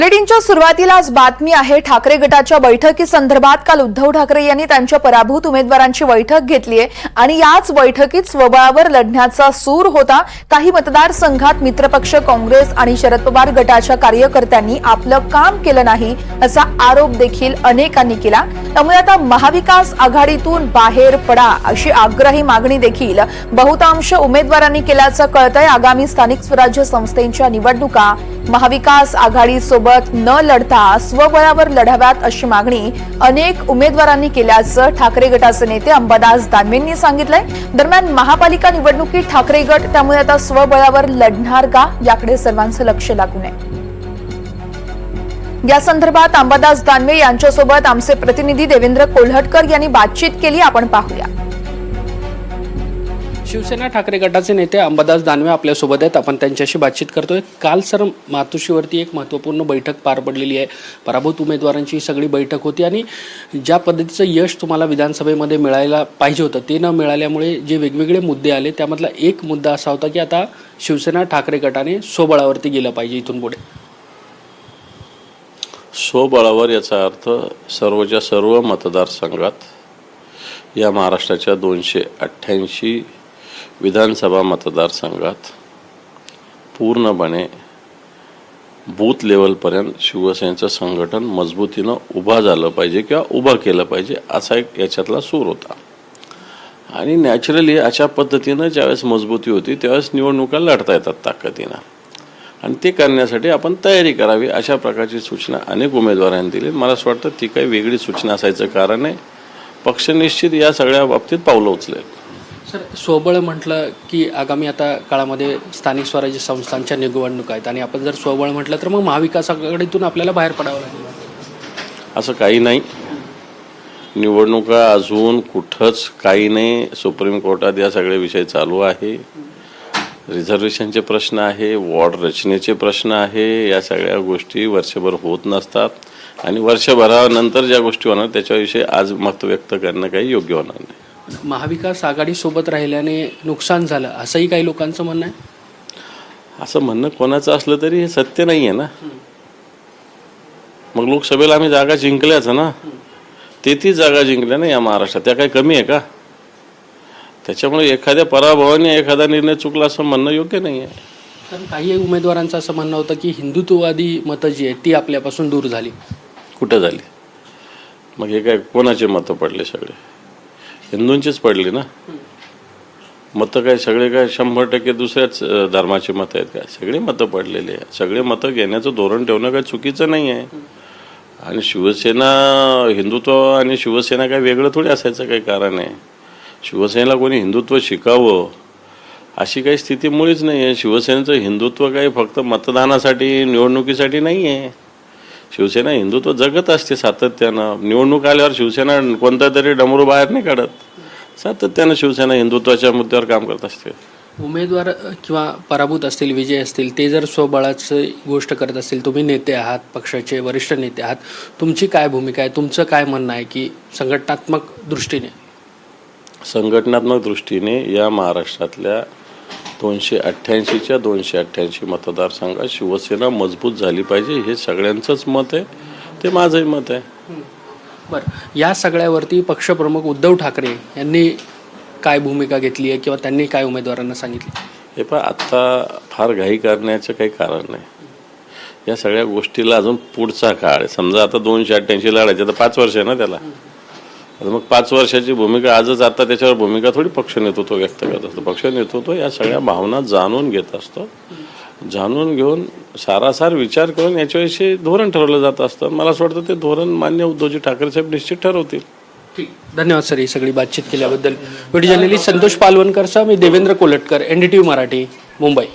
बुलेटिनच्या सुरुवातीलाच बातमी आहे ठाकरे गटाच्या बैठकीसंदर्भात। काल उद्धव ठाकरे यांनी त्यांच्या पराभूत उमेदवारांची बैठक घेतली आहे आणि याच बैठकीत स्वबळावर लढण्याचा सूर होता। काही मतदारसंघात मित्रपक्ष काँग्रेस आणि शरद पवार गटाच्या कार्यकर्त्यांनी आपलं काम केलं नाही असा आरोप देखील अनेकांनी केला। त्यामुळे आता महाविकास आघाडीतून बाहेर पडा अशी आग्रही मागणी देखील बहुतांश उमेदवारांनी केल्याचं कळतंय। आगामी स्थानिक स्वराज्य संस्थांच्या निवडणुका महाविकास आघाडीसोबत न लढता स्वबळावर लढाव्यात अशी मागणी अनेक उमेदवारांनी केल्याचं ठाकरे गटाचे नेते अंबादास दानवेंनी सांगितलंय। दरम्यान महापालिका निवडणुकीत ठाकरे गट त्यामुळे आता स्वबळावर लढणार का याकडे सर्वांचं लक्ष लागून आहे। या संदर्भात अंबादास दानवे यांच्यासोबत आमचे प्रतिनिधी देवेंद्र कोल्हटकर यांनी बातचीत केली, आपण पाहूया। शिवसेना ठाकरे गटाचे नेते अंबादास दानवे आपल्यासोबत आहेत, आपण त्यांच्याशी बातचीत करतोय। काल सर मातोश्रीवरती एक महत्त्वपूर्ण बैठक पार पडलेली आहे। पराभूत उमेदवारांची सगळी बैठक होती आणि ज्या पद्धतीचं यश तुम्हाला विधानसभेमध्ये मिळायला पाहिजे होतं ते न मिळाल्यामुळे जे वेगवेगळे मुद्दे आले त्यामधला एक मुद्दा असा होता की आता शिवसेना ठाकरे गटाने स्वबळावरती गेलं पाहिजे इथून पुढे। स्वबळावर याचा अर्थ सर्वच्या सर्व मतदारसंघात या महाराष्ट्राच्या 288 विधानसभा मतदारसंघात पूर्णपणे बूथ लेवलपर्यंत शिवसेनेचं संघटन मजबूतीनं उभा झालं पाहिजे किंवा उभं केलं पाहिजे असा एक याच्यातला सूर होता। आणि नॅचरली अशा पद्धतीनं ज्यावेळेस मजबूती होती त्यावेळेस निवडणुका लढता येतात ताकदीनं आणि ते करण्यासाठी आपण तयारी करावी अशा प्रकारची सूचना अनेक उमेदवारांनी दिली। मला असं वाटतं ती काही वेगळी सूचना असायचं कारण आहे। पक्ष निश्चित या सगळ्या बाबतीत पावलं उचलेल। सर, स्वबळ म्हटलं की आगामी आता काळामध्ये स्थानिक स्वराज्य संस्थांच्या निवडणुका आहेत आणि आपण जर स्वबळ म्हटलं तर मग महाविकास आघाडीतून आपल्याला बाहेर पडावं लागेल असं काही नाही। निवडणुका अजून कुठंच काही नाही। सुप्रीम कोर्टात या सगळे विषय चालू आहे। रिझर्वेशनचे प्रश्न आहे, वॉर्ड रचनेचे प्रश्न आहे। या सगळ्या गोष्टी वर्षभर होत नसतात आणि वर्षभरानंतर ज्या गोष्टी होणार त्याच्याविषयी आज मत व्यक्त करणं काही योग्य होणार नाही। महाविकास आघाडी सोबत राहिल्याने नुकसान झालं असंही काही लोकांचं म्हणणं आहे। असं म्हणणं कोणाचं असलं तरी हे सत्य नाही आहे ना। मग लोकसभेला आम्ही जागा जिंकल्याच ना, 33 जागा जिंकल्या ना या महाराष्ट्रात, त्या काही कमी आहे का? त्याच्यामुळे एखाद्या पराभवाने एखादा निर्णय चुकला असं म्हणणं योग्य नाही आहे। कारण काही उमेदवारांचं असं म्हणणं होतं की हिंदुत्ववादी मतं जी आहेत ती आपल्यापासून दूर झाली। कुठं झाली? मग हे काय कोणाचे मतं पडले? सगळे हिंदूंचीच पडली ना मतं। काय सगळे काय 100% दुसऱ्याच धर्माची मतं आहेत काय? सगळे मतं पडलेले आहे। सगळे मतं घेण्याचं धोरण ठेवणं काही चुकीचं नाही आहे। आणि शिवसेना हिंदुत्व आणि शिवसेना काय वेगळं थोडी असायचं काही कारण आहे। शिवसेनेला कोणी हिंदुत्व शिकावं अशी काही स्थिती मुळीच नाही आहे। शिवसेनेचं हिंदुत्व काही फक्त मतदानासाठी निवडणुकीसाठी नाही आहे। शिवसेना हिंदुत्व जगत असते सातत्यानं। निवडणूक आल्यावर शिवसेना कोणता तरी डमरू बाहेर नाही काढत, सातत्यानं शिवसेना हिंदुत्वाच्या मुद्द्यावर काम करत असते। उमेदवार किंवा पराभूत असतील, विजय असतील, ते जर स्वबळाची गोष्ट करत असतील, तुम्ही नेते आहात, पक्षाचे वरिष्ठ नेते आहात, तुमची काय भूमिका आहे? तुमचं काय म्हणणं आहे की संघटनात्मक दृष्टीने या महाराष्ट्रातल्या 288च्या 288 मतदारसंघात शिवसेना मजबूत झाली पाहिजे हे सगळ्यांचंच मत आहे, ते माझंही मत आहे। बरं, या सगळ्यावरती पक्षप्रमुख उद्धव ठाकरे यांनी काय भूमिका घेतली आहे किंवा त्यांनी काय उमेदवारांना सांगितले? हे पण आत्ता फार घाई करण्याचं काही कारण नाही। या सगळ्या गोष्टीला अजून पुढचा काळ आहे। समजा आता 288 लढायचे तर 5 वर्ष आहे ना त्याला। मग 5 वर्षाची भूमिका आजच आता त्याच्यावर भूमिका थोडी पक्ष नेतृत्व व्यक्त करत असतं। पक्ष नेतृत्व या सगळ्या भावना जाणून घेत असतं, जाणून घेऊन सारासार विचार करून याच्याविषयी धोरण ठरवलं जात असतं। मला असं वाटतं ते धोरण मान्य उद्धवजी ठाकरे साहेब निश्चित ठरवतील। ठीक, धन्यवाद सर ही सगळी बातचीत केल्याबद्दल। व्हिडिओ जर्नलिस्ट संतोष पालवणकर सह मी देवेंद्र कोल्हटकर, NDTV मराठी, मुंबई।